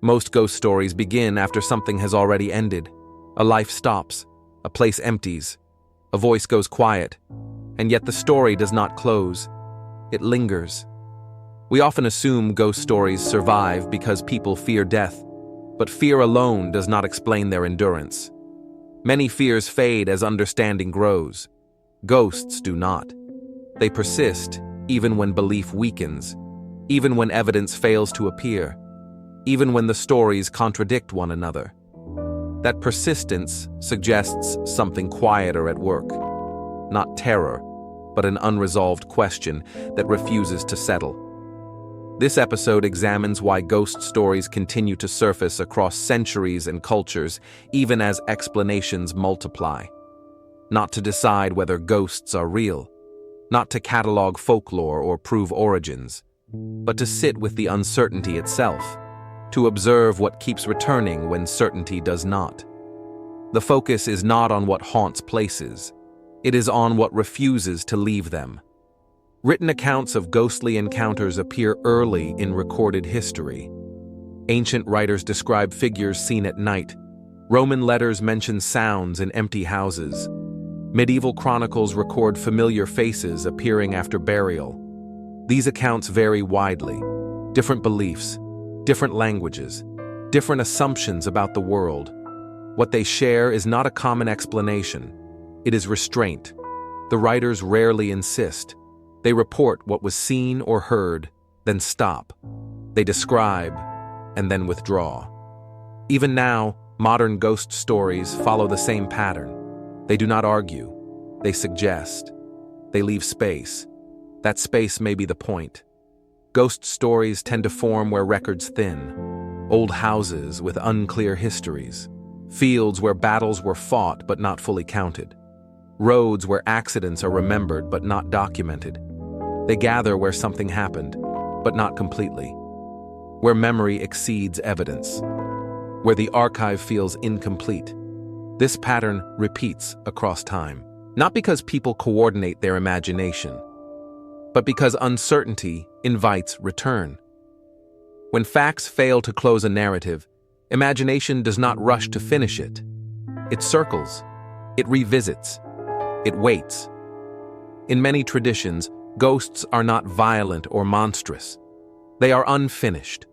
Most ghost stories begin after something has already ended. A life stops, a place empties, a voice goes quiet, and yet the story does not close. It lingers. We often assume ghost stories survive because people fear death, but fear alone does not explain their endurance. Many fears fade as understanding grows. Ghosts do not. They persist even when belief weakens, even when evidence fails to appear, even when the stories contradict one another. That persistence suggests something quieter at work. Not terror, but an unresolved question that refuses to settle. This episode examines why ghost stories continue to surface across centuries and cultures, even as explanations multiply. Not to decide whether ghosts are real, not to catalog folklore or prove origins, but to sit with the uncertainty itself, to observe what keeps returning when certainty does not. The focus is not on what haunts places, it is on what refuses to leave them. Written accounts of ghostly encounters appear early in recorded history. Ancient writers describe figures seen at night. Roman letters mention sounds in empty houses. Medieval chronicles record familiar faces appearing after burial. These accounts vary widely. Different beliefs, different languages, different assumptions about the world. What they share is not a common explanation. It is restraint. The writers rarely insist. They report what was seen or heard, then stop. They describe, and then withdraw. Even now, modern ghost stories follow the same pattern. They do not argue. They suggest. They leave space. That space may be the point. Ghost stories tend to form where records thin. Old houses with unclear histories. Fields where battles were fought but not fully counted. Roads where accidents are remembered but not documented. They gather where something happened, but not completely. Where memory exceeds evidence. Where the archive feels incomplete. This pattern repeats across time. Not because people coordinate their imagination, but because uncertainty invites return. When facts fail to close a narrative, imagination does not rush to finish it. It circles. It revisits. It waits. In many traditions, ghosts are not violent or monstrous. They are unfinished.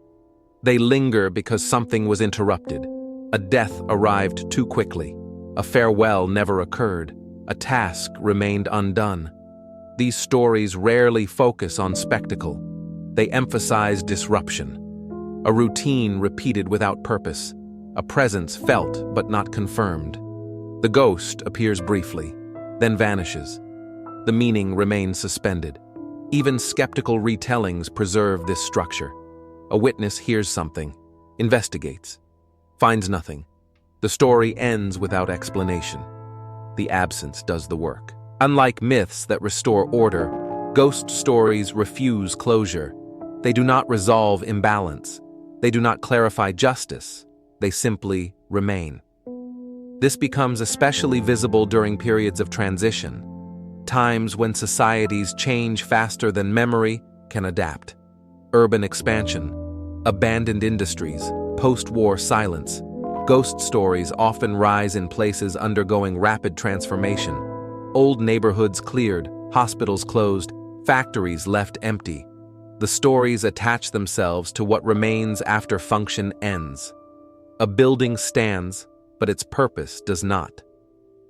They linger because something was interrupted. A death arrived too quickly. A farewell never occurred. A task remained undone. These stories rarely focus on spectacle. They emphasize disruption. A routine repeated without purpose. A presence felt but not confirmed. The ghost appears briefly, then vanishes. The meaning remains suspended. Even skeptical retellings preserve this structure. A witness hears something, investigates, finds nothing. The story ends without explanation. The absence does the work. Unlike myths that restore order, ghost stories refuse closure. They do not resolve imbalance. They do not clarify justice. They simply remain. This becomes especially visible during periods of transition. Times when societies change faster than memory can adapt. Urban expansion, abandoned industries, post-war silence. Ghost stories often rise in places undergoing rapid transformation. Old neighborhoods cleared, hospitals closed, factories left empty. The stories attach themselves to what remains after function ends. A building stands, but its purpose does not.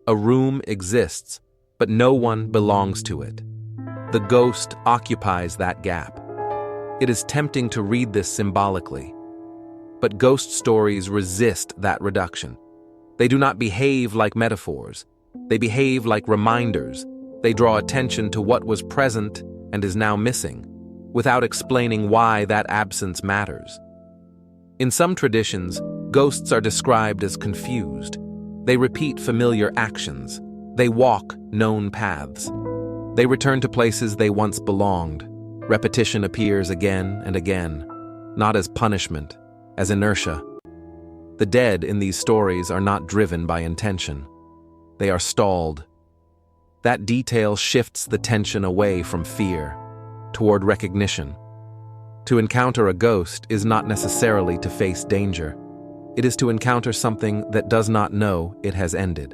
A room exists, but no one belongs to it. The ghost occupies that gap. It is tempting to read this symbolically. But ghost stories resist that reduction. They do not behave like metaphors. They behave like reminders. They draw attention to what was present and is now missing, without explaining why that absence matters. In some traditions, ghosts are described as confused. They repeat familiar actions. They walk known paths. They return to places they once belonged. Repetition appears again and again, not as punishment, as inertia. The dead in these stories are not driven by intention. They are stalled. That detail shifts the tension away from fear, toward recognition. To encounter a ghost is not necessarily to face danger. It is to encounter something that does not know it has ended.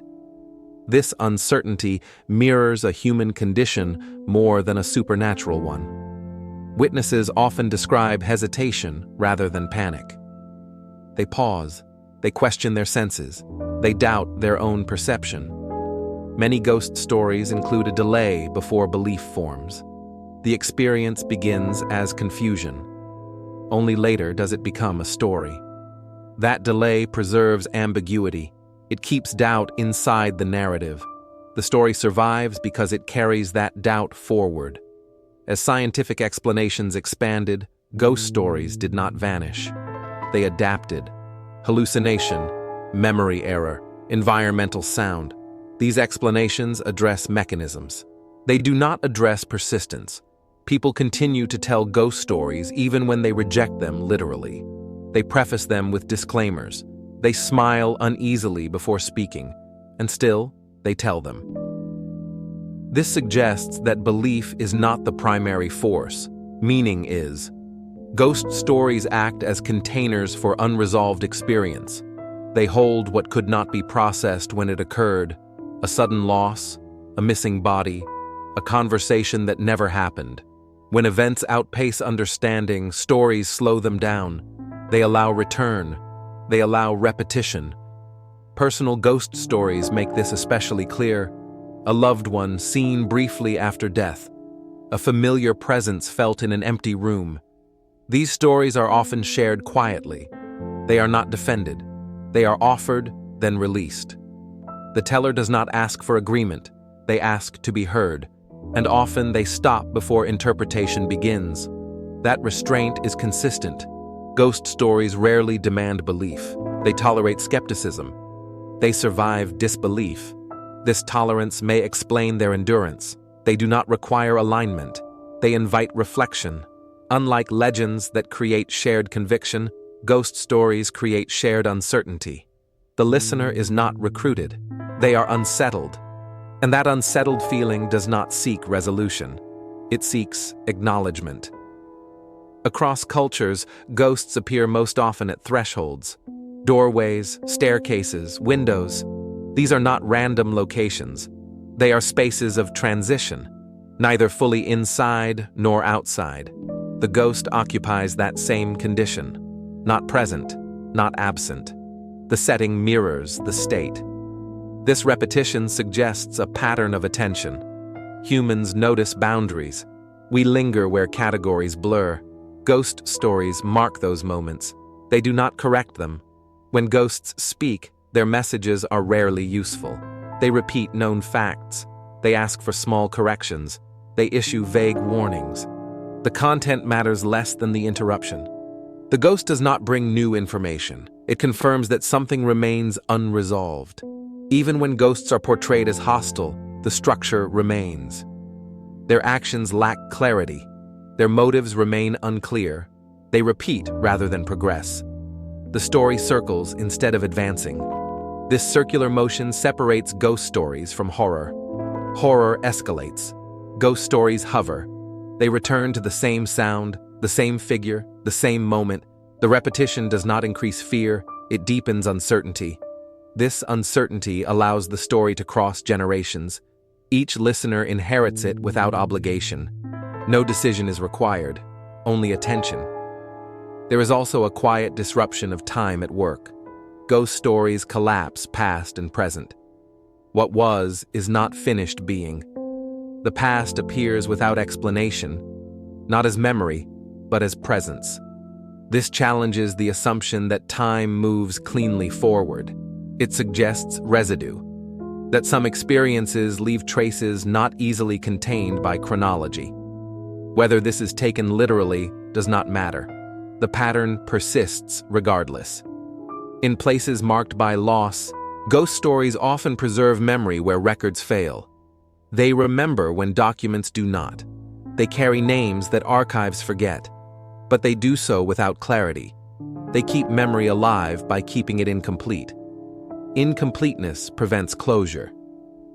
This uncertainty mirrors a human condition more than a supernatural one. Witnesses often describe hesitation rather than panic. They pause, they question their senses, they doubt their own perception. Many ghost stories include a delay before belief forms. The experience begins as confusion. Only later does it become a story. That delay preserves ambiguity. It keeps doubt inside the narrative. The story survives because it carries that doubt forward. As scientific explanations expanded, ghost stories did not vanish. They adapted. Hallucination, memory error, environmental sound. These explanations address mechanisms. They do not address persistence. People continue to tell ghost stories even when they reject them literally. They preface them with disclaimers. They smile uneasily before speaking, and still, they tell them. This suggests that belief is not the primary force. Meaning is. Ghost stories act as containers for unresolved experience. They hold what could not be processed when it occurred: a sudden loss, a missing body, a conversation that never happened. When events outpace understanding, stories slow them down. They allow return. They allow repetition. Personal ghost stories make this especially clear. A loved one seen briefly after death. A familiar presence felt in an empty room. These stories are often shared quietly. They are not defended. They are offered, then released. The teller does not ask for agreement. They ask to be heard. And often they stop before interpretation begins. That restraint is consistent. Ghost stories rarely demand belief. They tolerate skepticism. They survive disbelief. This tolerance may explain their endurance. They do not require alignment. They invite reflection. Unlike legends that create shared conviction, ghost stories create shared uncertainty. The listener is not recruited. They are unsettled. And that unsettled feeling does not seek resolution. It seeks acknowledgement. Across cultures, ghosts appear most often at thresholds. Doorways, staircases, windows. These are not random locations. They are spaces of transition, neither fully inside nor outside. The ghost occupies that same condition. Not present, not absent. The setting mirrors the state. This repetition suggests a pattern of attention. Humans notice boundaries. We linger where categories blur. Ghost stories mark those moments. They do not correct them. When ghosts speak, their messages are rarely useful. They repeat known facts. They ask for small corrections. They issue vague warnings. The content matters less than the interruption. The ghost does not bring new information. It confirms that something remains unresolved. Even when ghosts are portrayed as hostile, the structure remains. Their actions lack clarity. Their motives remain unclear. They repeat rather than progress. The story circles instead of advancing. This circular motion separates ghost stories from horror. Horror escalates. Ghost stories hover. They return to the same sound, the same figure, the same moment. The repetition does not increase fear, it deepens uncertainty. This uncertainty allows the story to cross generations. Each listener inherits it without obligation. No decision is required, only attention. There is also a quiet disruption of time at work. Ghost stories collapse past and present. What was is not finished being. The past appears without explanation, not as memory, but as presence. This challenges the assumption that time moves cleanly forward. It suggests residue, that some experiences leave traces not easily contained by chronology. Whether this is taken literally does not matter. The pattern persists regardless. In places marked by loss, ghost stories often preserve memory where records fail. They remember when documents do not. They carry names that archives forget, but they do so without clarity. They keep memory alive by keeping it incomplete. Incompleteness prevents closure.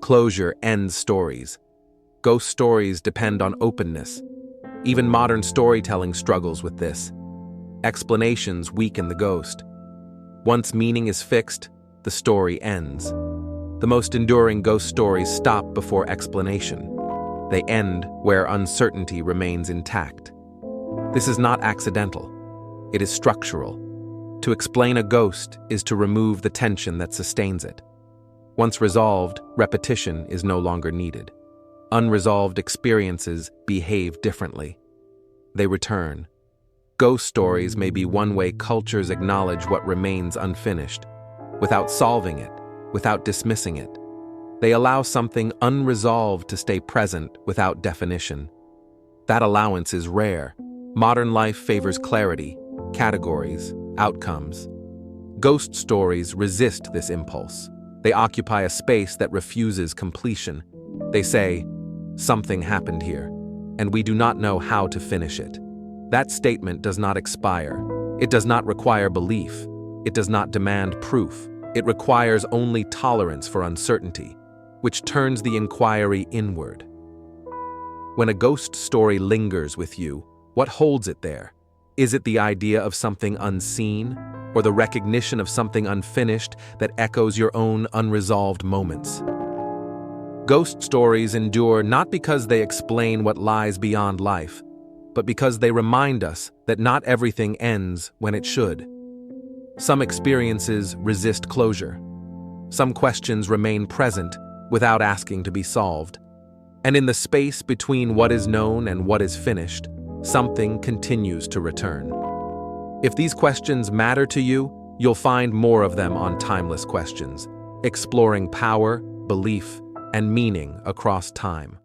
Closure ends stories. Ghost stories depend on openness. Even modern storytelling struggles with this. Explanations weaken the ghost. Once meaning is fixed, the story ends. The most enduring ghost stories stop before explanation. They end where uncertainty remains intact. This is not accidental. It is structural. To explain a ghost is to remove the tension that sustains it. Once resolved, repetition is no longer needed. Unresolved experiences behave differently. They return. Ghost stories may be one way cultures acknowledge what remains unfinished, without solving it, without dismissing it. They allow something unresolved to stay present without definition. That allowance is rare. Modern life favors clarity, categories, outcomes. Ghost stories resist this impulse. They occupy a space that refuses completion. They say, "Something happened here, and we do not know how to finish it." That statement does not expire. It does not require belief. It does not demand proof. It requires only tolerance for uncertainty, which turns the inquiry inward. When a ghost story lingers with you, what holds it there? Is it the idea of something unseen, or the recognition of something unfinished that echoes your own unresolved moments? Ghost stories endure not because they explain what lies beyond life, but because they remind us that not everything ends when it should. Some experiences resist closure. Some questions remain present without asking to be solved. And in the space between what is known and what is finished, something continues to return. If these questions matter to you, you'll find more of them on Timeless Questions, exploring power, belief, and meaning across time.